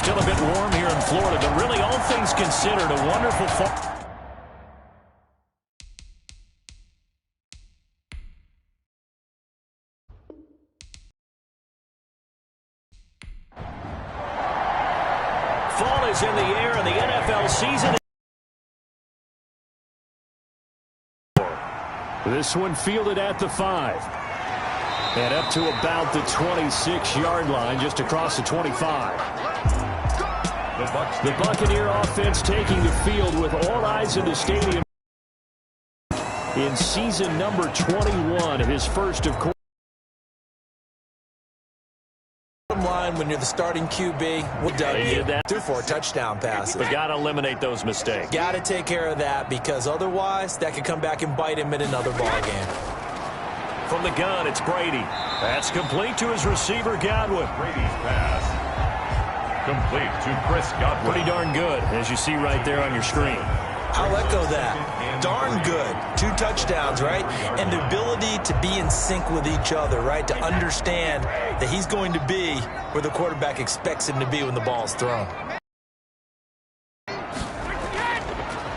Still a bit warm here in Florida, but really all things considered, a wonderful fall. Fall is in the air in the NFL season. This one fielded at the 5. And up to about the 26-yard line, just across the 25. The Buccaneer offense taking the field with all eyes in the stadium in season number 21, his first of course. Line when you're the starting QB, what threw 4 touchdown passes. But got to eliminate those mistakes. Got to take care of that, because otherwise that could come back and bite him in another ball game. From the gun, it's Brady. That's complete to his receiver, Godwin. Brady's pass complete to Chris Godwin. Pretty darn good, as you see right there on your screen. I'll echo that. Darn good. 2 touchdowns, right? And the ability to be in sync with each other, right? To understand that he's going to be where the quarterback expects him to be when the ball's thrown.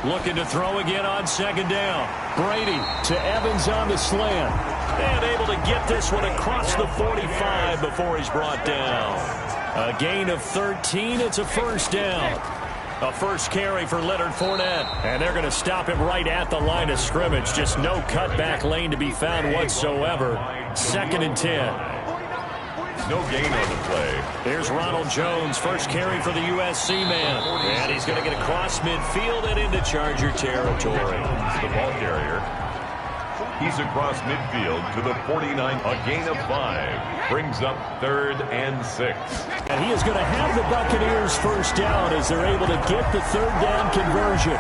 Looking to throw again on second down. Brady to Evans on the slant. And able to get this one across the 45 before he's brought down. A gain of 13. It's a first down. A first carry for Leonard Fournette. And they're going to stop him right at the line of scrimmage. Just no cutback lane to be found whatsoever. 2nd and 10. No gain on the play. Here's Ronald Jones, first carry for the USC man. And he's going to get across midfield and into Charger territory. The ball carrier. He's across midfield to the 49. A gain of 5. Brings up 3rd and 6. And he is going to have the Buccaneers first down as they're able to get the 3rd down conversion.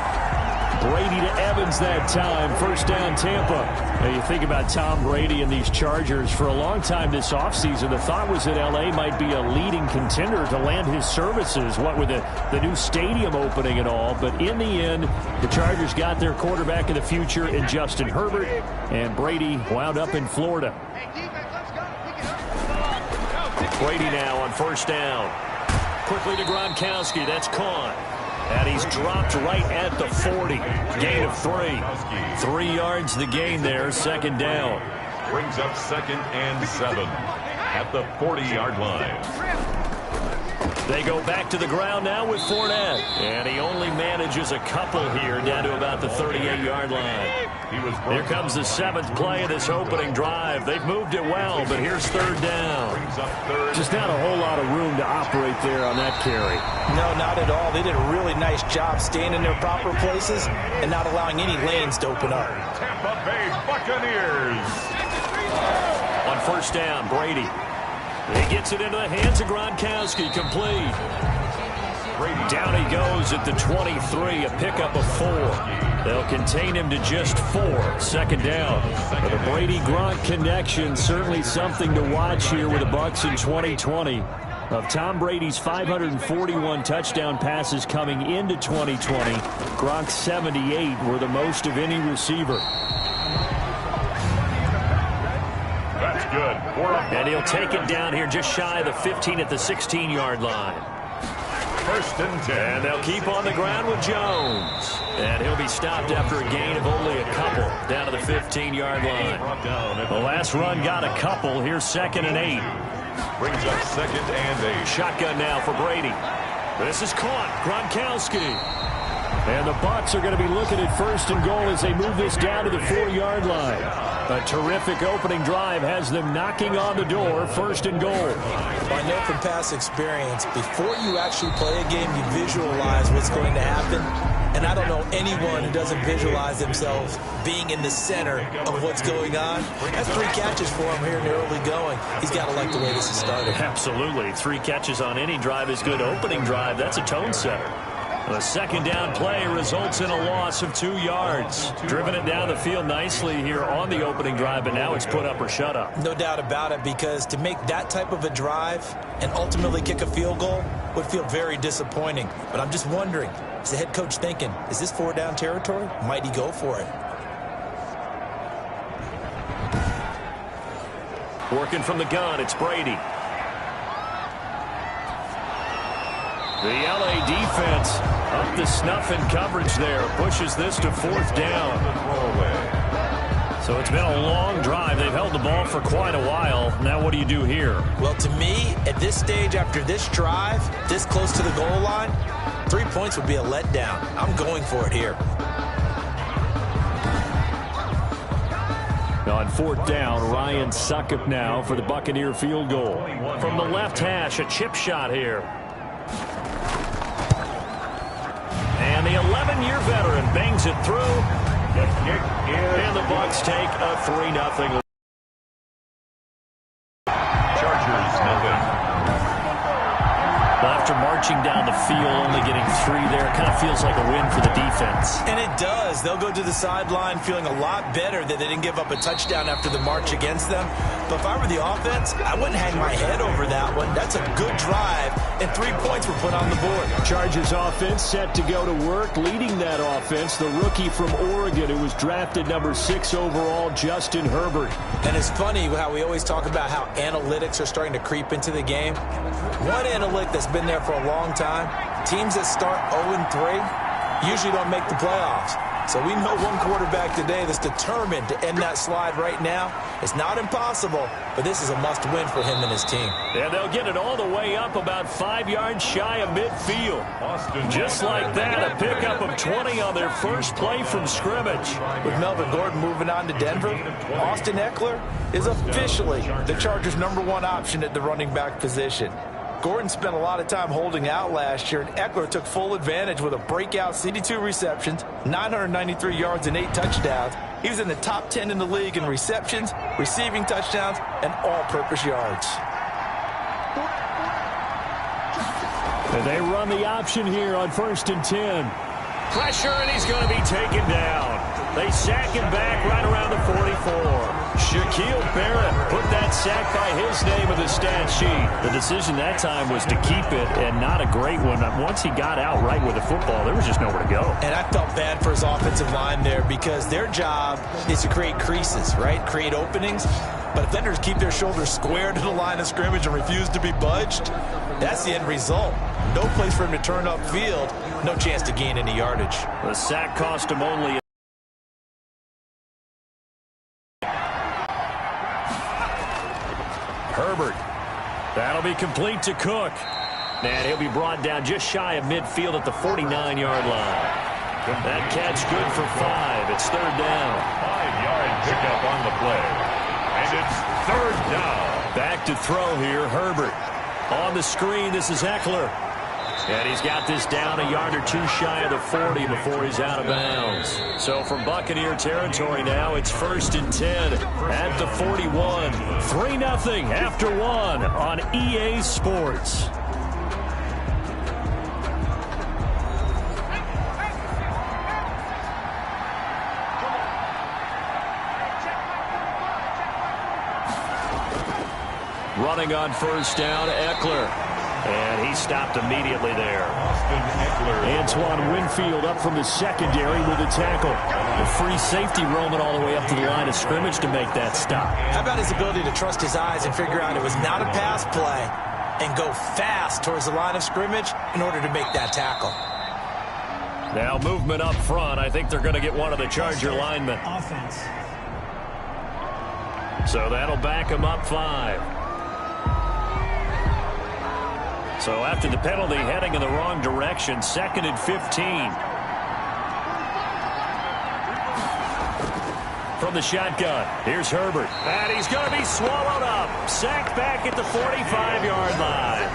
Brady to Evans that time. First down, Tampa. Now you think about Tom Brady and these Chargers. For a long time this offseason, the thought was that L.A. might be a leading contender to land his services, what with the new stadium opening and all. But in the end, the Chargers got their quarterback of the future in Justin Herbert, and Brady wound up in Florida. Brady now on first down. Quickly to Gronkowski. That's caught. And he's dropped right at the 40. Gain of 3. 3 yards the gain there. Second down. Brings up 2nd and 7 at the 40-yard line. They go back to the ground now with Fournette. And he only manages a couple here down to about the 38-yard line. Here comes the 7th play of this opening drive. They've moved it well, but here's 3rd down. Just not a whole lot of room to operate there on that carry. No, not at all. They did a really nice job staying in their proper places and not allowing any lanes to open up. Tampa Bay Buccaneers. On first down, Brady. He gets it into the hands of Gronkowski. Complete. Down he goes at the 23, a pickup of 4. They'll contain him to just 4. 2nd down. But the Brady-Gronk connection, certainly something to watch here with the Bucs in 2020. Of Tom Brady's 541 touchdown passes coming into 2020, Gronk's 78 were the most of any receiver. That's good. And he'll take it down here just shy of the 15 at the 16-yard line. 1st and 10. And they'll keep on the ground with Jones. And he'll be stopped after a gain of only a couple down to the 15-yard line. The last run got a couple. Here's 2nd and 8. Brings up 2nd and 8. Shotgun now for Brady. This is caught. Gronkowski. And the Bucs are going to be looking at 1st and goal as they move this down to the 4-yard line. A terrific opening drive has them knocking on the door. 1st and goal. I know from past experience, before you actually play a game, you visualize what's going to happen. And I don't know anyone who doesn't visualize themselves being in the center of what's going on. That's 3 catches for him here in the early going. He's got to like the way this is started. Absolutely. 3 catches on any drive is good. Opening drive, that's a tone setter. The 2nd down play results in a loss of 2 yards. Driven it down the field nicely here on the opening drive, but now it's put up or shut up. No doubt about it, because to make that type of a drive and ultimately kick a field goal would feel very disappointing. But I'm just wondering, is the head coach thinking, is this 4-down territory? Might he go for it? Working from the gun, it's Brady. The LA defense up to snuff in coverage there. Pushes this to 4th down. So it's been a long drive. They've held the ball for quite a while. Now what do you do here? Well, to me, at this stage, after this drive, this close to the goal line, 3 points would be a letdown. I'm going for it here. On 4th down, Ryan Succop now for the Buccaneer field goal. From the left hash, a chip shot here. And the 11-year veteran bangs it through. And the Bucs take a 3-0. Chargers, nothing. Well, after marching down the field, only getting 3 there, it kind of feels like a win for the defense. And it does. They'll go to the sideline feeling a lot better that they didn't give up a touchdown after the march against them. But if I were the offense, I wouldn't hang my head over that one. That's a good drive, and 3 points were put on the board. Chargers offense set to go to work. Leading that offense, the rookie from Oregon who was drafted number 6 overall, Justin Herbert. And it's funny how we always talk about how analytics are starting to creep into the game. One analytic that's been there for a long time, teams that start 0-3 usually don't make the playoffs. So we know one quarterback today that's determined to end that slide right now. It's not impossible, but this is a must-win for him and his team. And they'll get it all the way up about 5 yards shy of midfield. Just like that, a pickup of 20 on their first play from scrimmage. With Melvin Gordon moving on to Denver, Austin Eckler is officially the Chargers' #1 option at the running back position. Gordon spent a lot of time holding out last year, and Eckler took full advantage with a breakout 62 receptions, 993 yards, and 8 touchdowns. He was in the top 10 in the league in receptions, receiving touchdowns, and all-purpose yards. And they run the option here on 1st and 10. Pressure, and he's going to be taken down. They sack him back right around the 44. Shaquille Barrett put that sack by his name in the stat sheet. The decision that time was to keep it, and not a great one. Once he got out right with the football, there was just nowhere to go. And I felt bad for his offensive line there because their job is to create creases, right? Create openings. But if defenders keep their shoulders square to the line of scrimmage and refuse to be budged, that's the end result. No place for him to turn upfield. No chance to gain any yardage. The sack cost him only. Herbert. That'll be complete to Cook. And he'll be brought down just shy of midfield at the 49-yard line. That catch good for 5. It's 3rd down. 5-yard pickup on the play. And it's 3rd down. Back to throw here, Herbert. On the screen, this is Eckler. And he's got this down a yard or 2 shy of the 40 before he's out of bounds. So from Buccaneer territory now, it's 1st and 10 at the 41. 3-0 after 1 on EA Sports. Running on 1st down, Eckler. And he stopped immediately there. Antoine Winfield up from the secondary with a tackle. The free safety roaming all the way up to the line of scrimmage to make that stop. How about his ability to trust his eyes and figure out it was not a pass play and go fast towards the line of scrimmage in order to make that tackle. Now movement up front. I think they're going to get one of the Charger linemen. Offense. So that'll back him up 5. So after the penalty, heading in the wrong direction, 2nd and 15. From the shotgun, here's Herbert. And he's going to be swallowed up. Sacked back at the 45-yard line.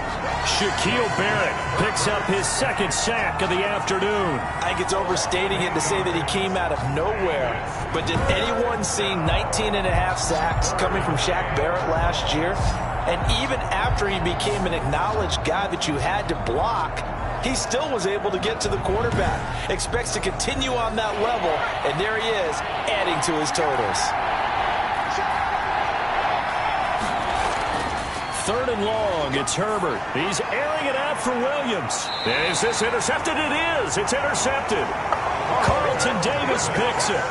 Shaquille Barrett picks up his 2nd sack of the afternoon. I think it's overstating it to say that he came out of nowhere. But did anyone see 19.5 sacks coming from Shaq Barrett last year? And even after he became an acknowledged guy that you had to block, he still was able to get to the quarterback. Expects to continue on that level, and there he is, adding to his totals. 3rd and long, it's Herbert. He's airing it out for Williams. Is this intercepted? It is. It's intercepted. Carlton Davis picks it.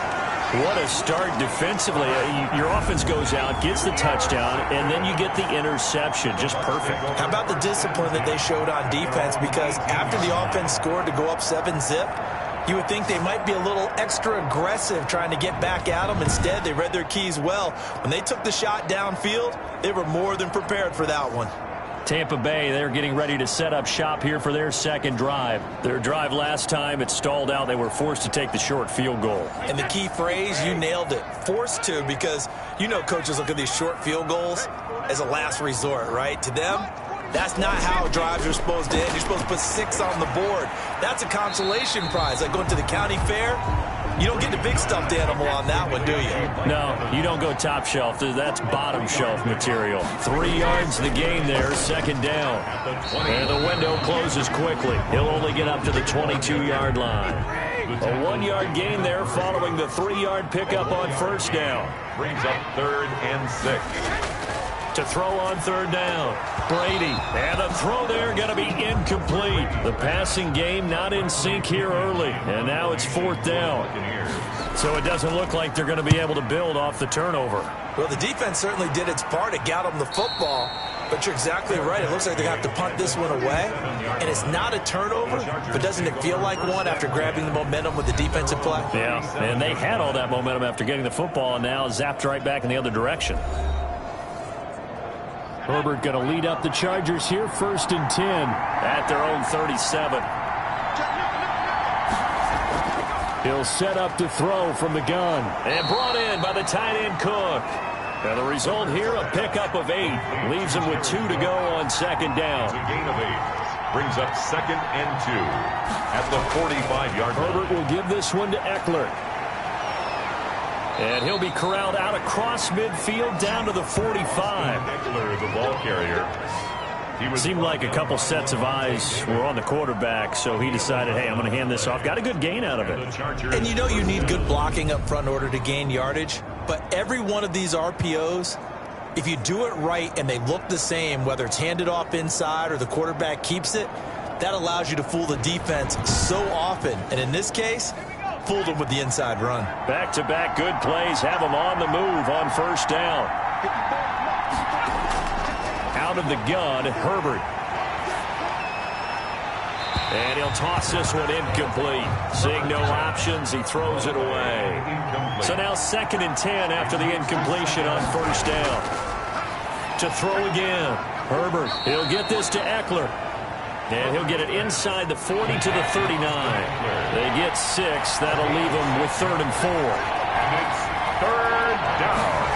What a start defensively. Your offense goes out, gets the touchdown, and then you get the interception. Just perfect. How about the discipline that they showed on defense? Because after the offense scored to go up 7-zip, you would think they might be a little extra aggressive trying to get back at them. Instead, they read their keys well. When they took the shot downfield, they were more than prepared for that one. Tampa Bay, they're getting ready to set up shop here for their second drive. Their drive last time, it stalled out. They were forced to take the short field goal. And the key phrase, you nailed it, forced to, because you know coaches look at these short field goals as a last resort, right? To them, that's not how drives are supposed to end. You're supposed to put 6 on the board. That's a consolation prize. Like going to the county fair, you don't get the big stuffed animal on that one, do you? No, you don't go top shelf. That's bottom shelf material. 3 yards the gain there, second down. And the window closes quickly. He'll only get up to the 22-yard line. A 1-yard gain there following the 3-yard pickup on first down. Brings up 3rd and 6. To throw on third down. Brady. And the throw there going to be incomplete. The passing game not in sync here early. And now it's 4th down. So it doesn't look like they're going to be able to build off the turnover. Well, the defense certainly did its part. It got them the football. But you're exactly right. It looks like they have to punt this one away. And it's not a turnover, but doesn't it feel like one after grabbing the momentum with the defensive play? Yeah, and they had all that momentum after getting the football and now zapped right back in the other direction. Herbert going to lead up the Chargers here, 1st and 10 at their own 37. He'll set up to throw from the gun. And brought in by the tight end Cook. And the result here, a pickup of 8. Leaves him with 2 to go on second down. A gain of 8. Brings up 2nd and 2 at the 45-yard line. Herbert will give this one to Eckler. And he'll be corralled out across midfield down to the 45. Eckler, the ball carrier. Seemed like a couple sets of eyes were on the quarterback, so he decided, hey, I'm going to hand this off. Got a good gain out of it. And you know you need good blocking up front in order to gain yardage, but every one of these RPOs, if you do it right and they look the same, whether it's handed off inside or the quarterback keeps it, that allows you to fool the defense so often. And in this case, fooled them with the inside run. Back-to-back good plays have them on the move on first down. Out of the gun, Herbert. And he'll toss this one incomplete. Seeing no options, he throws it away. So now 2nd and 10 after the incompletion on first down. To throw again, Herbert. He'll get this to Eckler. And he'll get it inside the 40 to the 39. They get 6. That'll leave them with 3rd and 4. And it's 3rd down.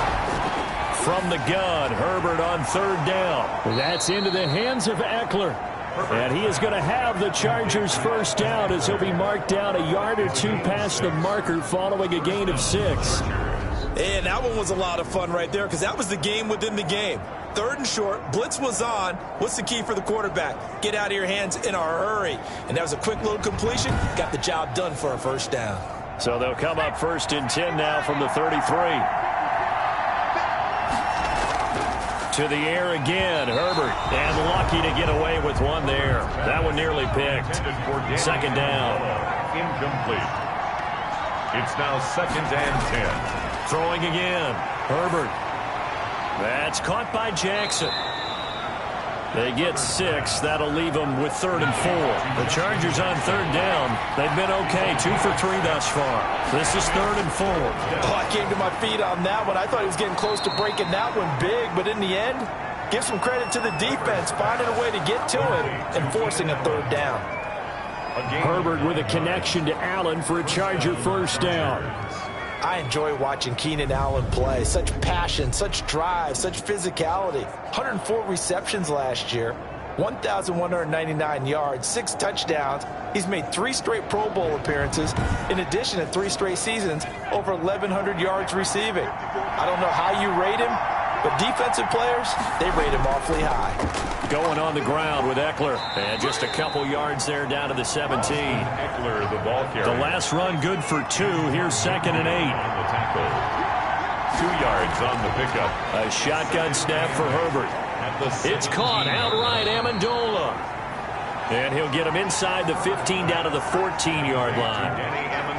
From the gun, Herbert on 3rd down. That's into the hands of Eckler. And he is going to have the Chargers first down as he'll be marked down a yard or 2 past the marker following a gain of 6. And that one was a lot of fun right there because that was the game within the game. 3rd and short, blitz was on. What's the key for the quarterback? Get out of your hands in a hurry. And that was a quick little completion. Got the job done for a first down. So they'll come up 1st and 10 now from the 33. To the air again, Herbert. And lucky to get away with one there. That one nearly picked. 2nd down. Incomplete. It's now 2nd and 10. Throwing again, Herbert. That's caught by Jackson. They get 6. That'll leave them with 3rd and 4. The Chargers on 3rd down. They've been okay. 2 for 3 thus far. This is 3rd and 4. Oh, I came to my feet on that one. I thought he was getting close to breaking that one big, but in the end, give some credit to the defense, finding a way to get to it and forcing a 3rd down. Herbert with a connection to Allen for a Charger first down. I enjoy watching Keenan Allen play. Such passion, such drive, such physicality. 104 receptions last year, 1,199 yards, 6 touchdowns. He's made 3 straight Pro Bowl appearances, in addition to 3 straight seasons, over 1,100 yards receiving. I don't know how you rate him, but defensive players, they rate him awfully high. Going on the ground with Eckler. And just a couple yards there down to the 17. Eckler, the ball carrier. The last run good for 2. Here's 2nd and 8. On the tackle. 2 yards on the pickup. A shotgun snap for Herbert. It's caught outright, Amendola. And he'll get him inside the 15 down to the 14-yard line.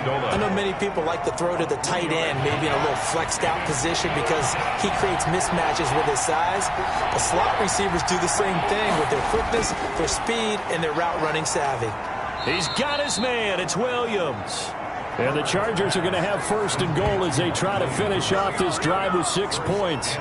I know many people like to throw to the tight end, maybe in a little flexed out position because he creates mismatches with his size. But slot receivers do the same thing with their quickness, their speed, and their route running savvy. He's got his man. It's Williams. And the Chargers are going to have first and goal as they try to finish off this drive with 6 points.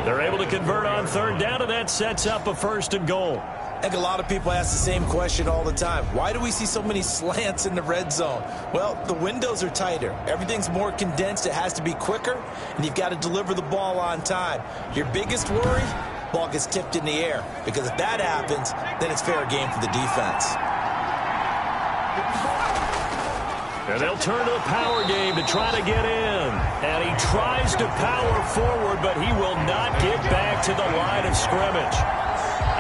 They're able to convert on third down, and that sets up a first and goal. I think a lot of people ask the same question all the time. Why do we see so many slants in the red zone? Well, the windows are tighter. Everything's more condensed. It has to be quicker, and you've got to deliver the ball on time. Your biggest worry, ball gets tipped in the air, because if that happens, then it's fair game for the defense. And they'll turn to the power game to try to get in. And he tries to power forward, but he will not get back to the line of scrimmage.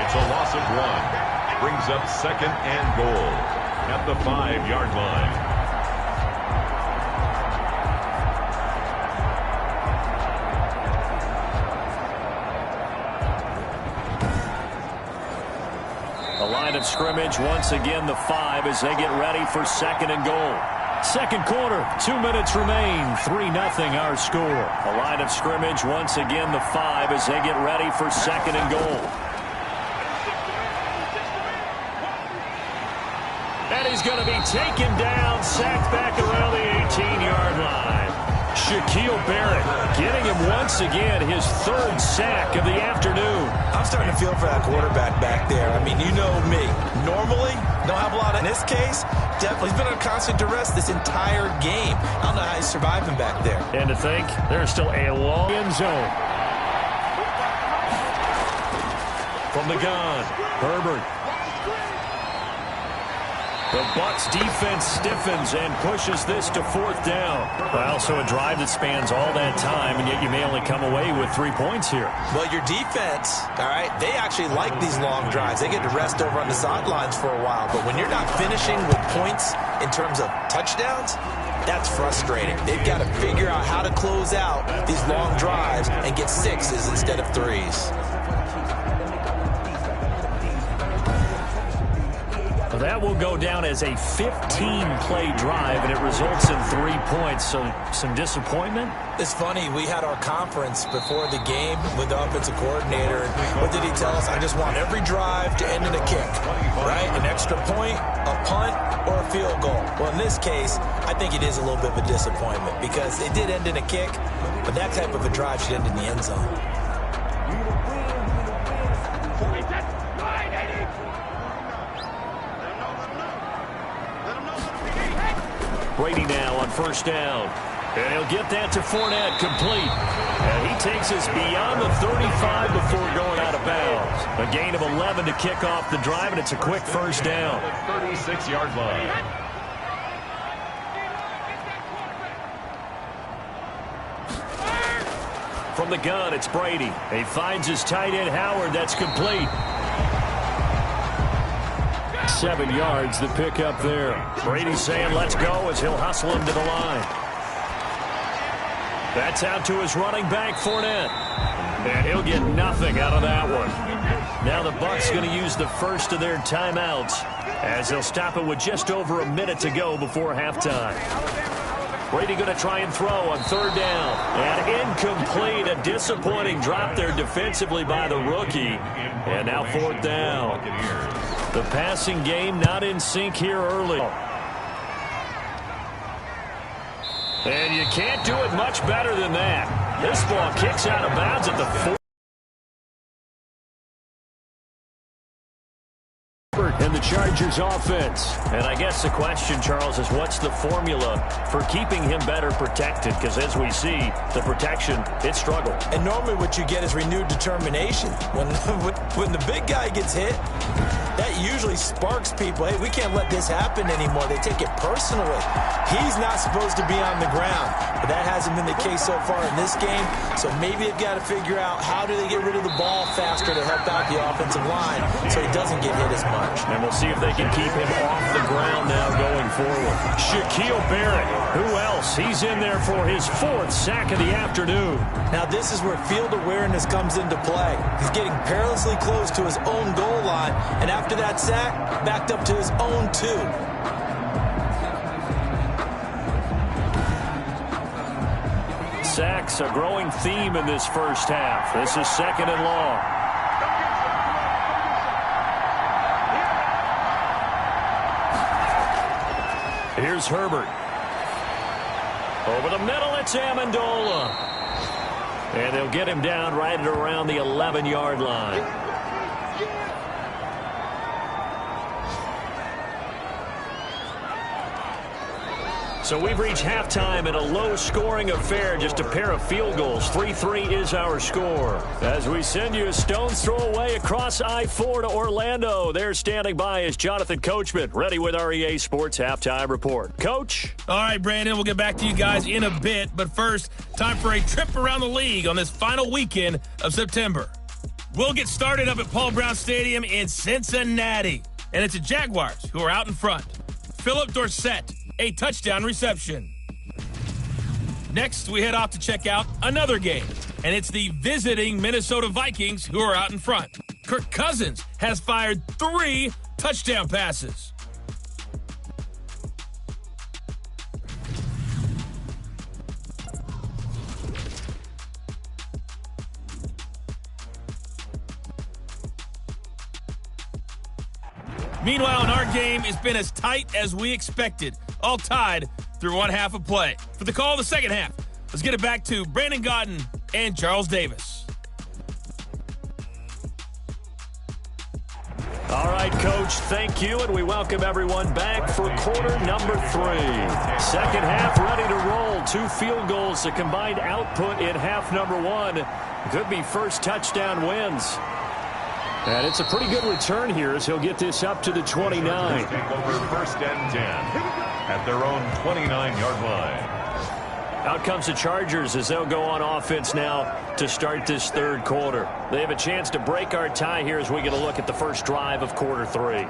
It's a loss of 1. Brings up second and goal at the 5-yard line. The line of scrimmage, once again, the 5 as they get ready for second and goal. Second quarter, 2 minutes remain, 3-0 our score. The line of scrimmage, once again, the 5 as they get ready for second and goal. And he's going to be taken down, sacked back around the 18-yard line. Shaquille Barrett getting him once again his third sack of the afternoon. I'm starting to feel for that quarterback back there. I mean, you know me. Normally, don't have a lot. In this case, definitely he's been on constant duress this entire game. I don't know how he's surviving back there. And to think, there's still a long end zone. From the gun, Herbert. The Bucs defense stiffens and pushes this to fourth down. Also a drive that spans all that time, and yet you may only come away with 3 points here. Well, your defense, all right, they actually like these long drives. They get to rest over on the sidelines for a while. But when you're not finishing with points in terms of touchdowns, that's frustrating. They've got to figure out how to close out these long drives and get 6s instead of 3s. That will go down as a 15-play drive, and it results in 3 points. So some disappointment? It's funny. We had our conference before the game with the offensive coordinator. What did he tell us? I just want every drive to end in a kick, right? An extra point, a punt, or a field goal. Well, in this case, I think it is a little bit of a disappointment because it did end in a kick, but that type of a drive should end in the end zone. Brady now on first down. And he'll get that to Fournette, complete. And he takes us beyond the 35 before going out of bounds. A gain of 11 to kick off the drive, and it's a quick first down. 36-yard line. From the gun, it's Brady. He finds his tight end, Howard. That's complete. 7 yards, the pick up there. Brady's saying, let's go, as he'll hustle him to the line. That's out to his running back, Fournette. And he'll get nothing out of that one. Now the Bucs going to use the first of their timeouts as they'll stop it with just over a minute to go before halftime. Brady going to try and throw on third down. And incomplete. A disappointing drop there defensively by the rookie. And now fourth down. The passing game not in sync here early. And you can't do it much better than that. This ball kicks out of bounds at the 4. And the Chargers offense. And I guess the question, Charles, is what's the formula for keeping him better protected? Because as we see, the protection, it struggled. And normally what you get is renewed determination. When the big guy gets hit, that usually sparks people. Hey, we can't let this happen anymore. They take it personally. He's not supposed to be on the ground. But that hasn't been the case so far in this game. So maybe they've got to figure out how do they get rid of the ball faster to help out the offensive line so he doesn't get hit as much. rush. And we'll see if they can keep him off the ground now going forward. Shaquille Barrett, who else? He's in there for his 4th sack of the afternoon. Now this is where field awareness comes into play. He's getting perilously close to his own goal line, and after that sack, backed up to his own 2. Sacks, a growing theme in this first half. This is 2nd and long. Here's Herbert. Over the middle, it's Amendola. And they'll get him down right at around the 11-yard line. So we've reached halftime in a low-scoring affair, just a pair of field goals. 3-3 is our score. As we send you a stone's throw away across I-4 to Orlando. There standing by is Jonathan Coachman, ready with our EA Sports Halftime Report. Coach? All right, Brandon, we'll get back to you guys in a bit. But first, time for a trip around the league on this final weekend of September. We'll get started up at Paul Brown Stadium in Cincinnati. And it's the Jaguars who are out in front. Philip Dorsett, a touchdown reception. Next, we head off to check out another game, and it's the visiting Minnesota Vikings who are out in front. Kirk Cousins has fired 3 touchdown passes. Meanwhile, in our game, it's been as tight as we expected, all tied through one half of play. For the call of the second half, let's get it back to Brandon Godden and Charles Davis. All right, Coach, thank you, and we welcome everyone back for quarter number 3. Second half ready to roll. 2 field goals, the combined output in half number 1. Could be first touchdown wins. And it's a pretty good return here as he'll get this up to the 29. Take over 1st and 10 at their own 29-yard line. Out comes the Chargers as they'll go on offense now to start this 3rd quarter. They have a chance to break our tie here as we get a look at the first drive of quarter 3.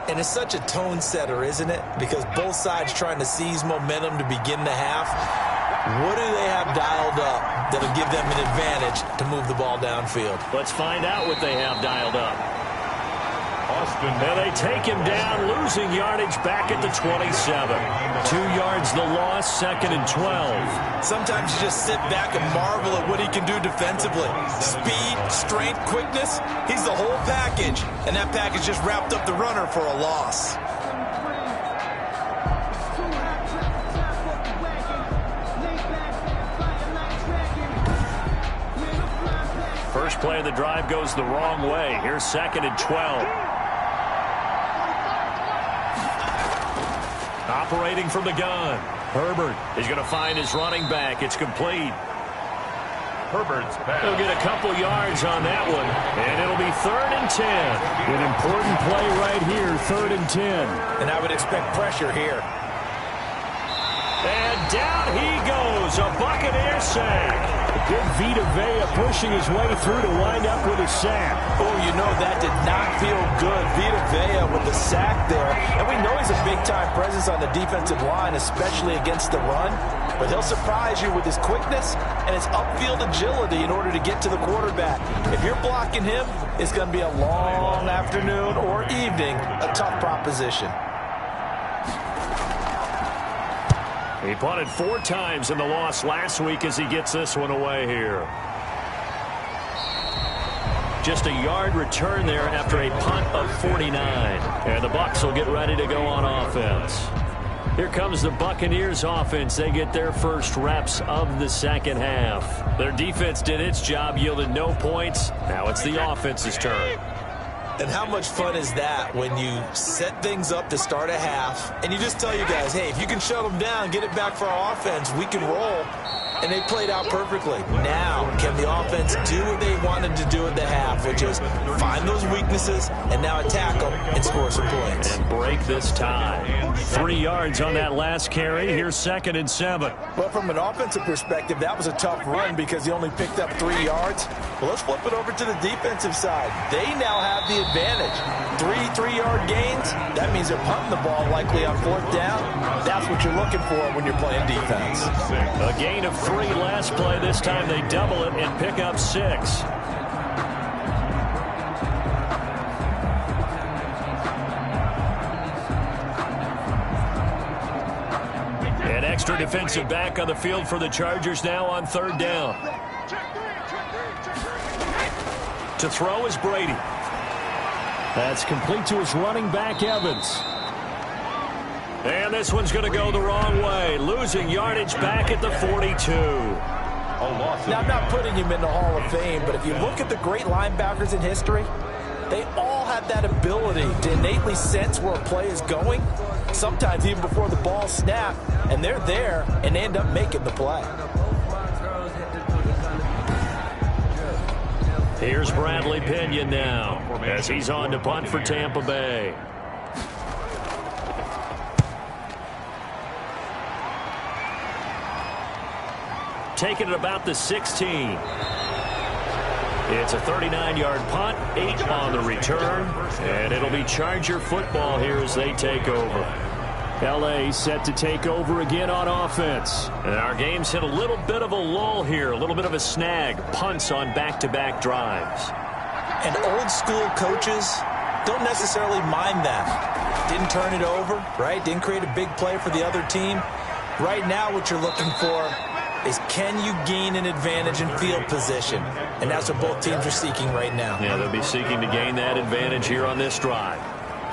And it's such a tone setter, isn't it? Because both sides trying to seize momentum to begin the half. What do they have dialed up that'll give them an advantage to move the ball downfield? Let's find out what they have dialed up. Austin. And they take him down, losing yardage back at the 27. 2 yards the loss, 2nd and 12. Sometimes you just sit back and marvel at what he can do defensively. Speed, strength, quickness, he's the whole package. And that package just wrapped up the runner for a loss. First play of the drive goes the wrong way. Here's 2nd and 12. Operating from the gun. Herbert is going to find his running back. It's complete. Herbert's pass. He'll get a couple yards on that one, and it'll be 3rd and 10. An important play right here, 3rd and 10. And I would expect pressure here. And down he goes, a Buccaneer sack. Good Vita Vea pushing his way through to wind up with a sack. Oh, you know, that did not feel good. Vita Vea with the sack there. And we know he's a big-time presence on the defensive line, especially against the run. But he'll surprise you with his quickness and his upfield agility in order to get to the quarterback. If you're blocking him, it's going to be a long afternoon or evening, a tough proposition. He punted 4 times in the loss last week as he gets this one away here. Just a yard return there after a punt of 49. And the Bucs will get ready to go on offense. Here comes the Buccaneers offense. They get their first reps of the second half. Their defense did its job, yielded no points. Now it's the offense's turn. And how much fun is that when you set things up to start a half and you just tell you guys, hey, if you can shut them down, get it back for our offense, we can roll. And they played out perfectly. Now, can the offense do what they wanted to do at the half, which is find those weaknesses and now attack them and score some points. And break this tie. 3 yards on that last carry. Here's 2nd and 7. Well, from an offensive perspective, that was a tough run because he only picked up 3 yards. Well, let's flip it over to the defensive side. They now have the advantage. 3-yard gains, that means they're punting the ball likely on 4th down. That's what you're looking for when you're playing defense. A gain of 3 last play. This time they double it and pick up 6. An extra defensive back on the field for the Chargers now on 3rd down. To throw is Brady. That's complete to his running back, Evans. And this one's going to go the wrong way. Losing yardage back at the 42. Now, I'm not putting him in the Hall of Fame, but if you look at the great linebackers in history, they all have that ability to innately sense where a play is going, sometimes even before the ball snapped, and they're there and they end up making the play. Here's Bradley Pinion now as he's on to punt for Tampa Bay. Taking it about the 16. It's a 39-yard punt, 8 on the return, and it'll be Charger football here as they take over. L.A. set to take over again on offense. And our game's hit a little bit of a lull here, a little bit of a snag. Punts on back-to-back drives. And old-school coaches don't necessarily mind that. Didn't turn it over, right? Didn't create a big play for the other team. Right now what you're looking for is can you gain an advantage in field position? And that's what both teams are seeking right now. Yeah, they'll be seeking to gain that advantage here on this drive.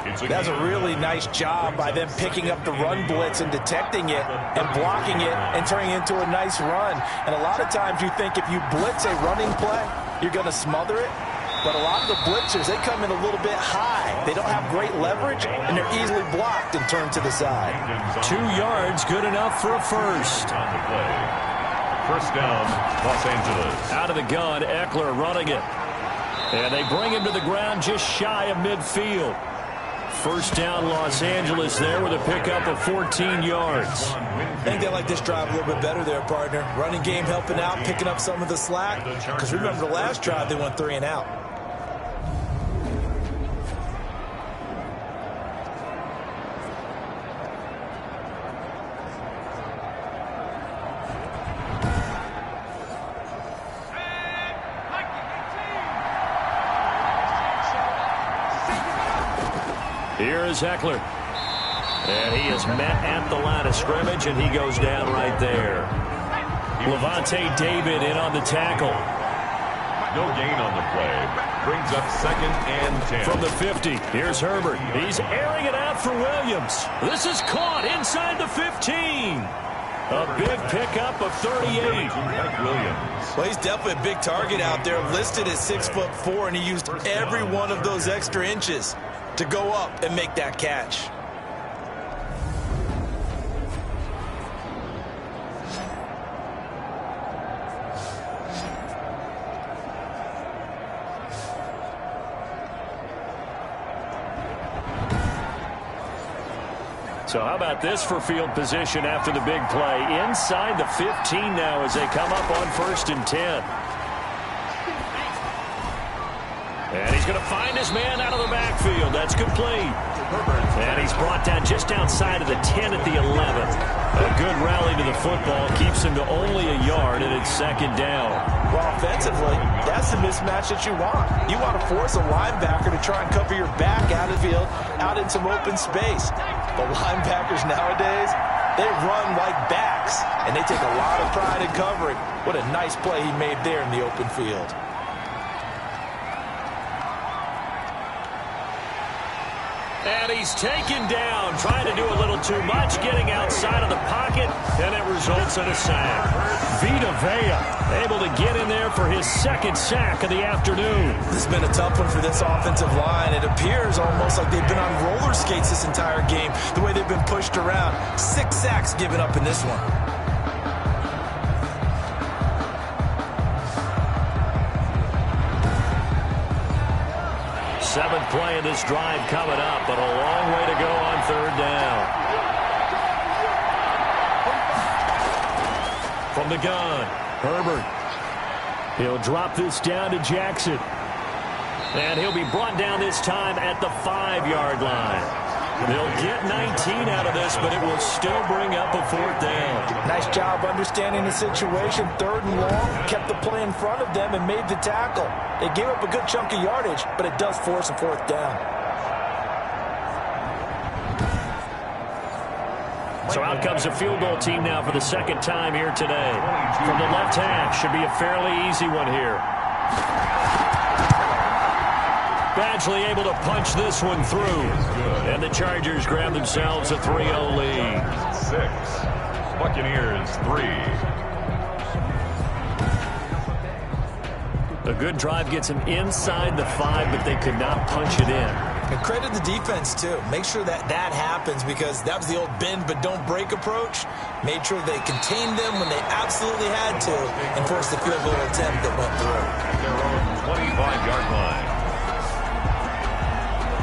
That's a really nice job by them picking up the run blitz and detecting it and blocking it and turning it into a nice run. And a lot of times you think if you blitz a running play, you're going to smother it. But a lot of the blitzers, they come in a little bit high. They don't have great leverage, and they're easily blocked and turned to the side. 2 yards, good enough for a first. First down, Los Angeles. Out of the gun, Eckler running it. And they bring him to the ground just shy of midfield. First down, Los Angeles there with a pickup of 14 yards. I think they like this drive a little bit better there, partner. Running game helping out, picking up some of the slack. Because remember the last drive, they went 3 and out. Here is Eckler. And he is met at the line of scrimmage, and he goes down right there. Levante David in on the tackle. No gain on the play. Brings up 2nd and 10. From the 50, here's Herbert. He's airing it out for Williams. This is caught inside the 15. A big pickup of 38. Williams. Well, he's definitely a big target out there, listed at 6'4", and he used every one of those extra inches to go up and make that catch. So how about this for field position after the big play? Inside the 15 now as they come up on 1st and 10. And he's going to find his man out of the backfield. That's complete. And he's brought down just outside of the 10 at the 11. A good rally to the football keeps him to only a yard, and it's 2nd down. Well, offensively, that's the mismatch that you want. You want to force a linebacker to try and cover your back out of the field, out in some open space. The linebackers nowadays, they run like backs, and they take a lot of pride in covering. What a nice play he made there in the open field. And he's taken down, trying to do a little too much, getting outside of the pocket, and it results in a sack. Vita Vea able to get in there for his 2nd sack of the afternoon. This has been a tough one for this offensive line. It appears almost like they've been on roller skates this entire game, the way they've been pushed around. 6 sacks given up in this one. Seventh play of this drive coming up, but a long way to go on 3rd down. From the gun, Herbert. He'll drop this down to Jackson. And he'll be brought down this time at the 5-yard line. They'll get 19 out of this, but it will still bring up a 4th down. Nice job understanding the situation. 3rd and long, kept the play in front of them and made the tackle. They gave up a good chunk of yardage, but it does force a 4th down. So out comes a field goal team now for the 2nd time here today. From the left hash, should be a fairly easy one here. Badgley able to punch this one through. And the Chargers grab themselves a 3-0 lead. 6. Buccaneers 3. A good drive gets them inside the 5, but they could not punch it in. And credit the defense, too. Make sure that happens, because that was the old bend but don't break approach. Made sure they contained them when they absolutely had to and forced the field goal attempt that went through. At their own 25-yard line.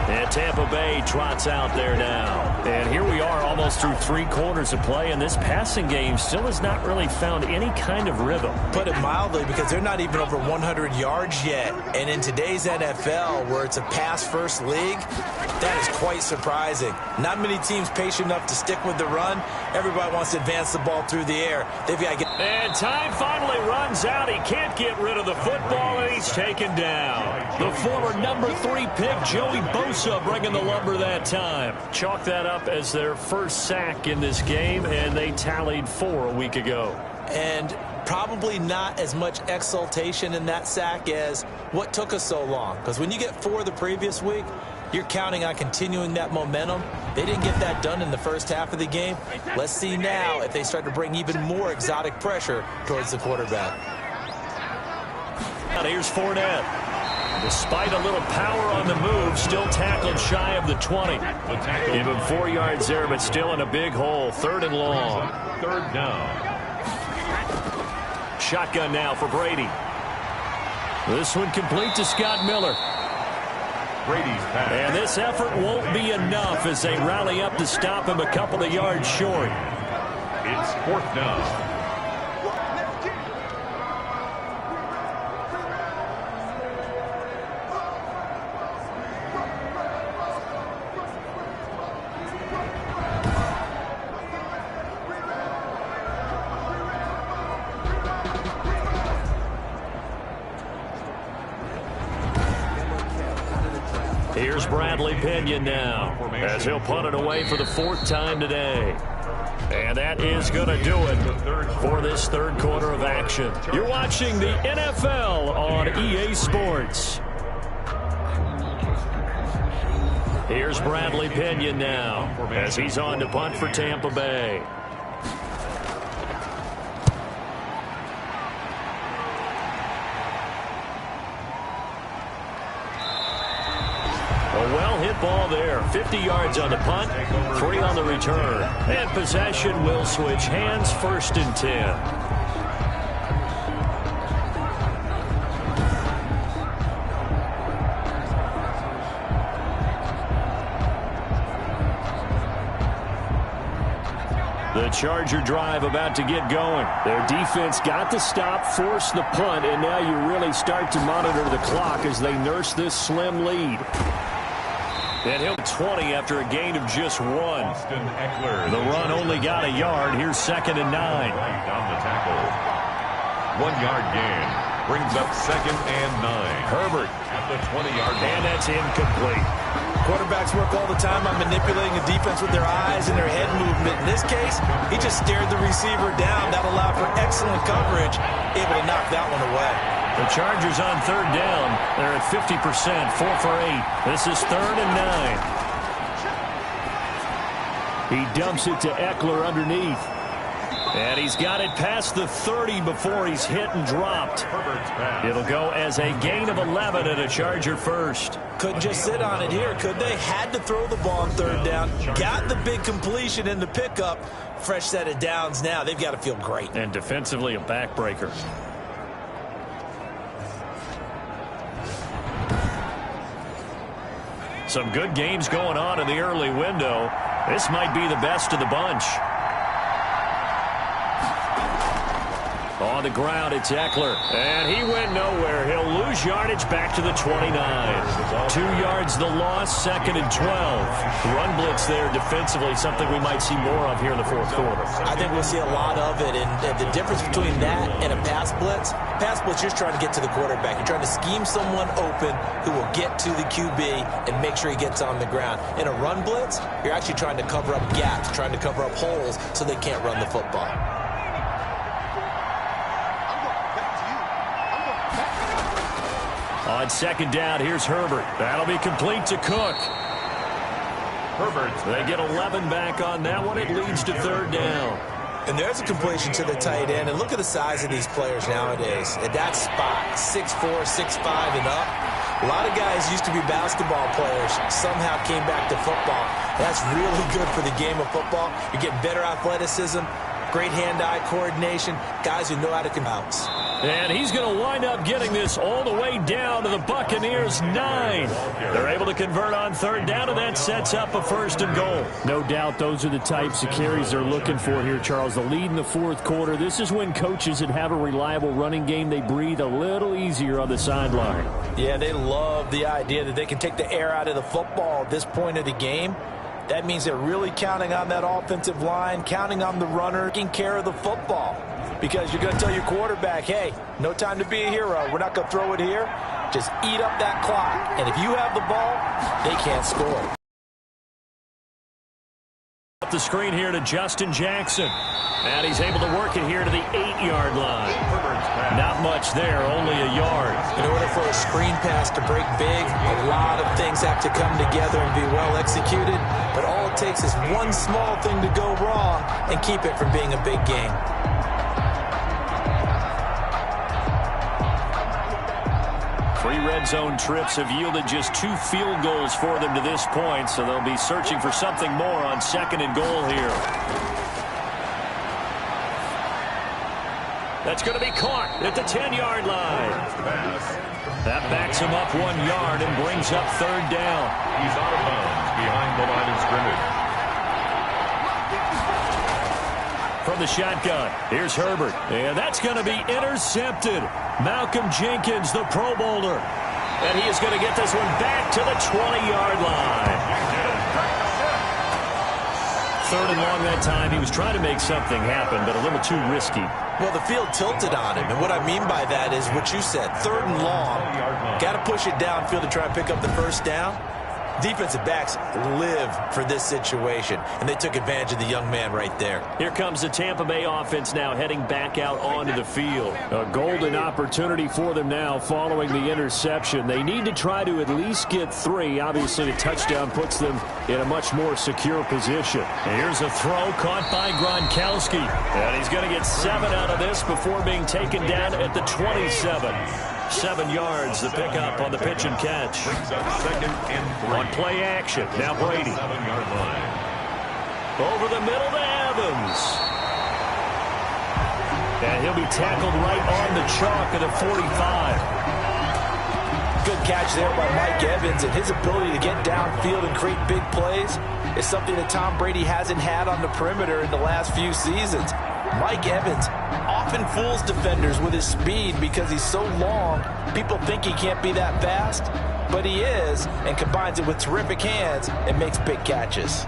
And Tampa Bay trots out there now. And here we are almost through 3 quarters of play, and this passing game still has not really found any kind of rhythm. Put it mildly, because they're not even over 100 yards yet. And in today's NFL, where it's a pass-first league, that is quite surprising. Not many teams patient enough to stick with the run. Everybody wants to advance the ball through the air. They've got to get... And time finally runs out. He can't get rid of the football, and he's taken down. The former number 3 pick, Joey Bosa, bringing the lumber that time. Chalk that up as their first sack in this game, and they tallied 4 a week ago. And probably not as much exultation in that sack as what took us so long. Because when you get 4 the previous week, you're counting on continuing that momentum. They didn't get that done in the first half of the game. Let's see now if they start to bring even more exotic pressure towards the quarterback. Now here's Fournette. Despite a little power on the move, still tackled shy of the 20. Give him 4 yards there, but still in a big hole. 3rd and long. 3rd down. Shotgun now for Brady. This one complete to Scott Miller. Brady's pass. And this effort won't be enough as they rally up to stop him a couple of yards short. It's 4th down. Here's Bradley Pinion now, as he'll punt it away for the 4th time today. And that is going to do it for this 3rd quarter of action. You're watching the NFL on EA Sports. Here's Bradley Pinion now, as he's on to punt for Tampa Bay. A well-hit ball there. 50 yards on the punt, 3 on the return. And possession will switch hands, 1st and 10. The Charger drive about to get going. Their defense got the stop, forced the punt, and now you really start to monitor the clock as they nurse this slim lead. And he'll 20 after a gain of just 1. The run only got a yard. Here's 2nd and 9. Right on the tackle. 1-yard gain. Brings up 2nd and 9. Herbert at the 20-yard line. And that's incomplete. Quarterbacks work all the time on manipulating the defense with their eyes and their head movement. In this case, he just stared the receiver down. That allowed for excellent coverage, able to knock that one away. The Chargers on 3rd down. They're at 50%, 4 for 8. This is 3rd and 9. He dumps it to Eckler underneath. And he's got it past the 30 before he's hit and dropped. It'll go as a gain of 11 and a Charger first. Couldn't just sit on it here, could they? Had to throw the ball on 3rd down. Got the big completion in the pickup. Fresh set of downs now. They've got to feel great. And defensively, a backbreaker. Some good games going on in the early window. This might be the best of the bunch. On the ground, it's Eckler. And he went nowhere. He'll lose yardage back to the 29. 2 yards the loss, 2nd and 12. Run blitz there defensively, something we might see more of here in the fourth quarter. I think we'll see a lot of it. And the difference between that and a pass blitz, you're trying to get to the quarterback. You're trying to scheme someone open who will get to the QB and make sure he gets on the ground. In a run blitz, you're actually trying to cover up gaps, trying to cover up holes so they can't run the football. On 2nd down, here's Herbert. That'll be complete to Cook. Herbert. They get 11 back on that one. It leads to 3rd down. And there's a completion to the tight end. And look at the size of these players nowadays. At that spot, 6'4", 6'5", and up. A lot of guys used to be basketball players, somehow came back to football. That's really good for the game of football. You're getting better athleticism, great hand-eye coordination, guys who know how to bounce. And he's going to wind up getting this all the way down to the Buccaneers' 9. They're able to convert on 3rd down, and that sets up a 1st and goal. No doubt those are the types of carries they're looking for here, Charles. The lead in the 4th quarter. This is when coaches that have a reliable running game, they breathe a little easier on the sideline. Yeah, they love the idea that they can take the air out of the football at this point of the game. That means they're really counting on that offensive line, counting on the runner, taking care of the football. Because you're going to tell your quarterback, hey, no time to be a hero. We're not going to throw it here. Just eat up that clock. And if you have the ball, they can't score. Up the screen here to Justin Jackson. And he's able to work it here to the 8-yard line. Not much there, only a yard. In order for a screen pass to break big, a lot of things have to come together and be well executed. But all it takes is one small thing to go wrong and keep it from being a big game. Three red zone trips have yielded just 2 field goals for them to this point, so they'll be searching for something more on 2nd and goal here. That's going to be caught at the 10-yard line. That backs him up 1 yard and brings up 3rd down. He's out of bounds behind the line of scrimmage. From the shotgun, here's Herbert. And that's going to be intercepted. Malcolm Jenkins, the Pro Bowler. And he is going to get this one back to the 20-yard line. 3rd and long that time. He was trying to make something happen, but a little too risky. Well, the field tilted on him, and what I mean by that is what you said. 3rd and long, got to push it downfield to try and pick up the 1st down. Defensive backs live for this situation, and they took advantage of the young man right there. Here comes the Tampa Bay offense now heading back out onto the field. A golden opportunity for them now following the interception. They need to try to at least get 3. Obviously, a touchdown puts them in a much more secure position. Here's a throw caught by Gronkowski. And he's going to get 7 out of this before being taken down at the 27. 7 yards, the pickup on the pitch and catch. Brings up 2nd and 3. On play action, now Brady. 7-yard line. Over the middle to Evans. And he'll be tackled right on the chalk at the 45. Good catch there by Mike Evans, and his ability to get downfield and create big plays is something that Tom Brady hasn't had on the perimeter in the last few seasons. Mike Evans often fools defenders with his speed because he's so long. People think he can't be that fast, but he is, and combines it with terrific hands and makes big catches.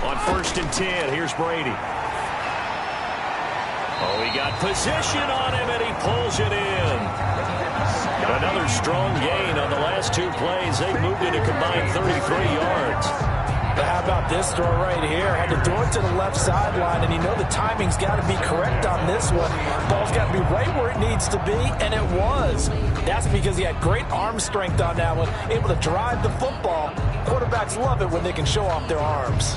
On 1st and 10, here's Brady. Oh, he got position on him, and he pulls it in. Another strong gain on the last 2 plays. They've moved it a combined 33 yards. But how about this throw right here? Had to throw it to the left sideline, and you know the timing's got to be correct on this one. Ball's got to be right where it needs to be, and it was. That's because he had great arm strength on that one, able to drive the football. Quarterbacks love it when they can show off their arms.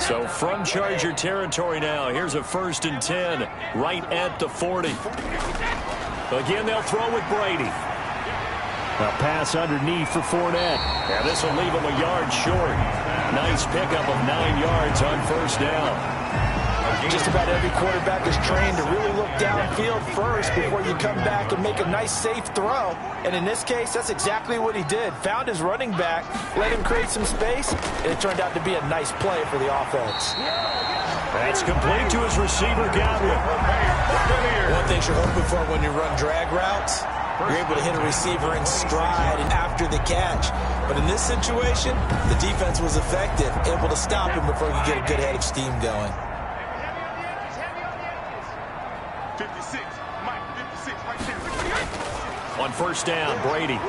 So from Charger territory now, here's a 1st and 10 right at the 40. Again, they'll throw with Brady. A pass underneath for Fournette. And this will leave him a yard short. Nice pickup of 9 yards on 1st down. Just about every quarterback is trained to really look downfield first before you come back and make a nice, safe throw. And in this case, that's exactly what he did. Found his running back, let him create some space, and it turned out to be a nice play for the offense. That's complete to his receiver, Godwin. One thing you're hoping for when you run drag routes, you're able to hit a receiver in stride and after the catch. But in this situation, the defense was effective, able to stop him before he could get a good head of steam going. 56, Mike, 56, right there. On first down, Brady.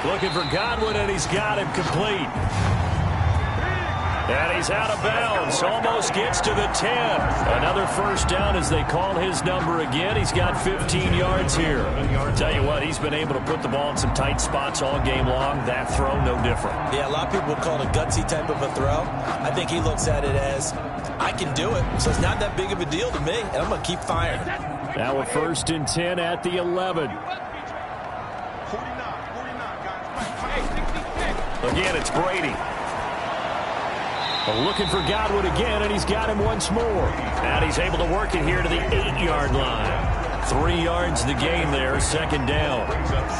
Looking for Godwin, and he's got him complete. And he's out of bounds. Almost gets to the 10. Another first down as they call his number again. He's got 15 yards here. Tell you what, he's been able to put the ball in some tight spots all game long. That throw, no different. Yeah, a lot of people would call it a gutsy type of a throw. I think he looks at it as, I can do it, so it's not that big of a deal to me, and I'm going to keep firing. Now a 1st and 10 at the 11. 49, guys. Again, it's Brady. Looking for Godwin again, and he's got him once more. And he's able to work it here to the 8-yard line. 3 yards the gain there, 2nd down.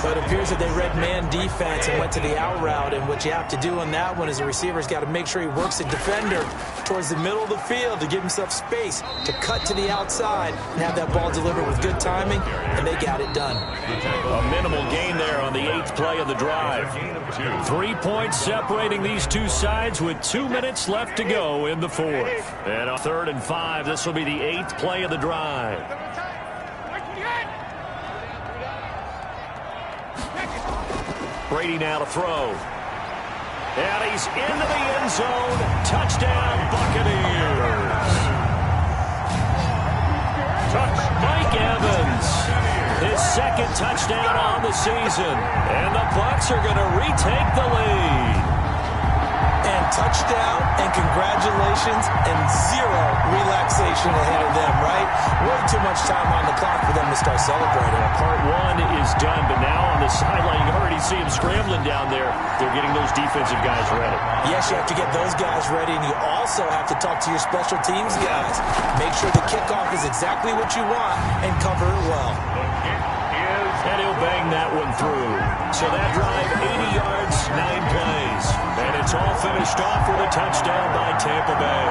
So it appears that they read man defense and went to the out route, and what you have to do on that one is the receiver's got to make sure he works the defender towards the middle of the field to give himself space to cut to the outside and have that ball delivered with good timing, and they got it done. A minimal gain there on the 8th play of the drive. 3 points separating these two sides with 2 minutes left to go in the 4th. And on 3rd and 5, this will be the 8th play of the drive. Brady now to throw. And he's into the end zone. Touchdown, Buccaneers. Mike Evans, his 2nd touchdown on the season. And the Bucs are going to retake the lead. And touchdown and congratulations and zero relaxation ahead of them, right? Way too much time on the clock for them to start celebrating. Part 1 is done, but now on the sideline, you can already see him scrambling down there. They're getting those defensive guys ready. Yes, you have to get those guys ready, and you also have to talk to your special teams guys. Make sure the kickoff is exactly what you want and cover it well. And he'll bang that one through. So that drive, 80 yards, 9 plays. And it's all finished off with a touchdown by Tampa Bay.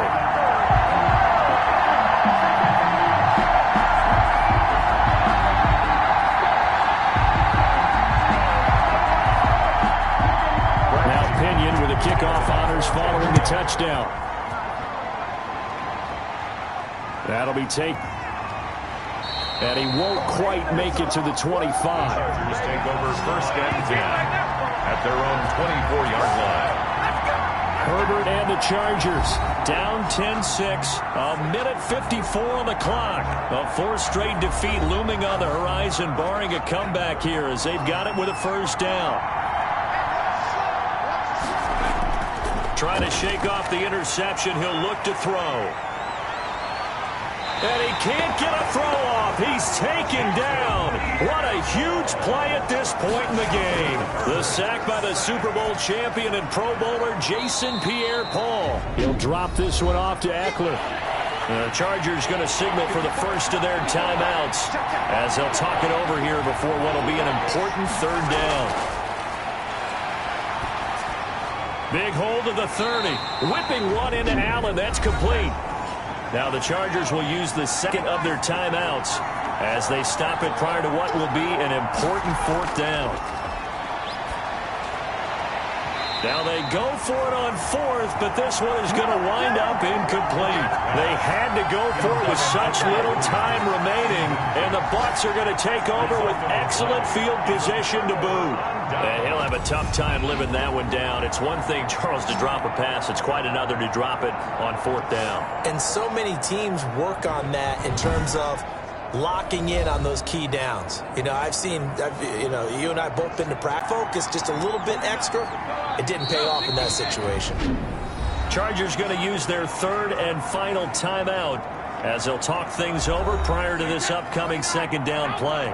Now Pinion with the kickoff honors following the touchdown. That'll be taken. And he won't quite make it to the 25. Chargers take over 1st and 10 at their own 24-yard line. Herbert and the Chargers down 10-6, a minute 54 on the clock. A 4th straight defeat looming on the horizon, barring a comeback here as they've got it with a 1st down. Trying to shake off the interception, he'll look to throw. And he can't get a throw off. He's taken down. What a huge play at this point in the game. The sack by the Super Bowl champion and Pro Bowler Jason Pierre-Paul. He'll drop this one off to Eckler. The Chargers going to signal for the first of their timeouts as they'll talk it over here before what will be an important 3rd down. Big hold of the 30. Whipping one into Allen. That's complete. Now the Chargers will use the 2nd of their timeouts as they stop it prior to what will be an important 4th down. Now they go for it on 4th, but this one is going to wind up incomplete. They had to go for it with such little time remaining, and the Bucs are going to take over with excellent field position to boot. And he'll have a tough time living that one down. It's one thing, Charles, to drop a pass. It's quite another to drop it on 4th down. And so many teams work on that in terms of locking in on those key downs. You know, you and I both been to practice. Focus just a little bit extra. It didn't pay off in that situation. Chargers going to use their 3rd and final timeout as they'll talk things over prior to this upcoming 2nd down play.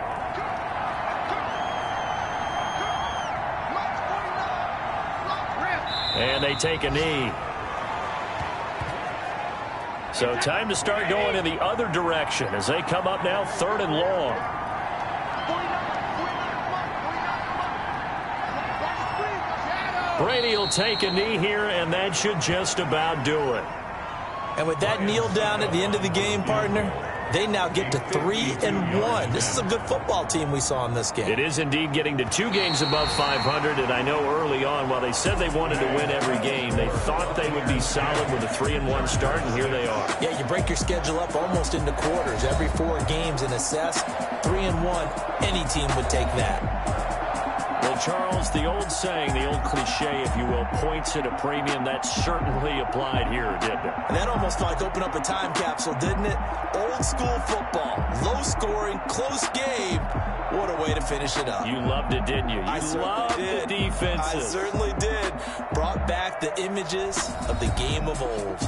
And they take a knee. So time to start going in the other direction as they come up now 3rd and long. Brady will take a knee here, and that should just about do it. And with that kneel down at the end of the game, partner, they now get to 3-1. This is a good football team we saw in this game. It is indeed getting to 2 games above 500, and I know early on, while they said they wanted to win every game, they thought they would be solid with a 3-1 start, and here they are. Yeah, you break your schedule up almost into quarters, every 4 games, and assess 3-1. Any team would take that. Well, Charles, the old saying, the old cliche, if you will, points at a premium, that certainly applied here, didn't it? And that almost like opened up a time capsule, didn't it? Old school football, low scoring, close game. What a way to finish it up. You loved it, didn't you? You loved the defenses. I certainly did. Brought back the images of the game of old.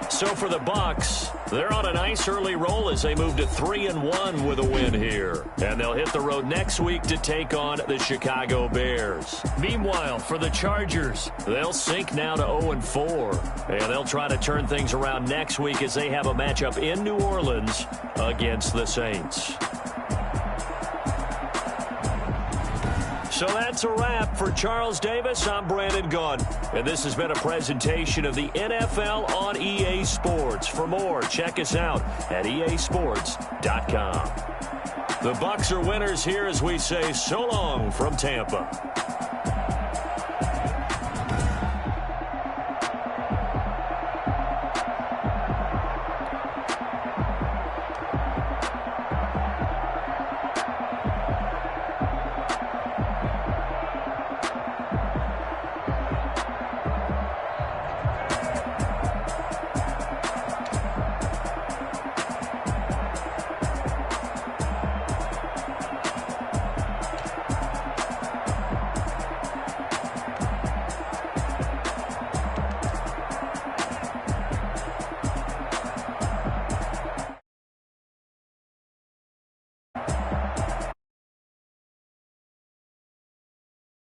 So for the Bucs, they're on a nice early roll as they move to 3-1 with a win here. And they'll hit the road next week to take on the Chicago Bears. Meanwhile, for the Chargers, they'll sink now to 0-4. And they'll try to turn things around next week as they have a matchup in New Orleans against the Saints. So that's a wrap. For Charles Davis, I'm Brandon Gunn. And this has been a presentation of the NFL on EA Sports. For more, check us out at easports.com. The Bucs are winners here as we say so long from Tampa.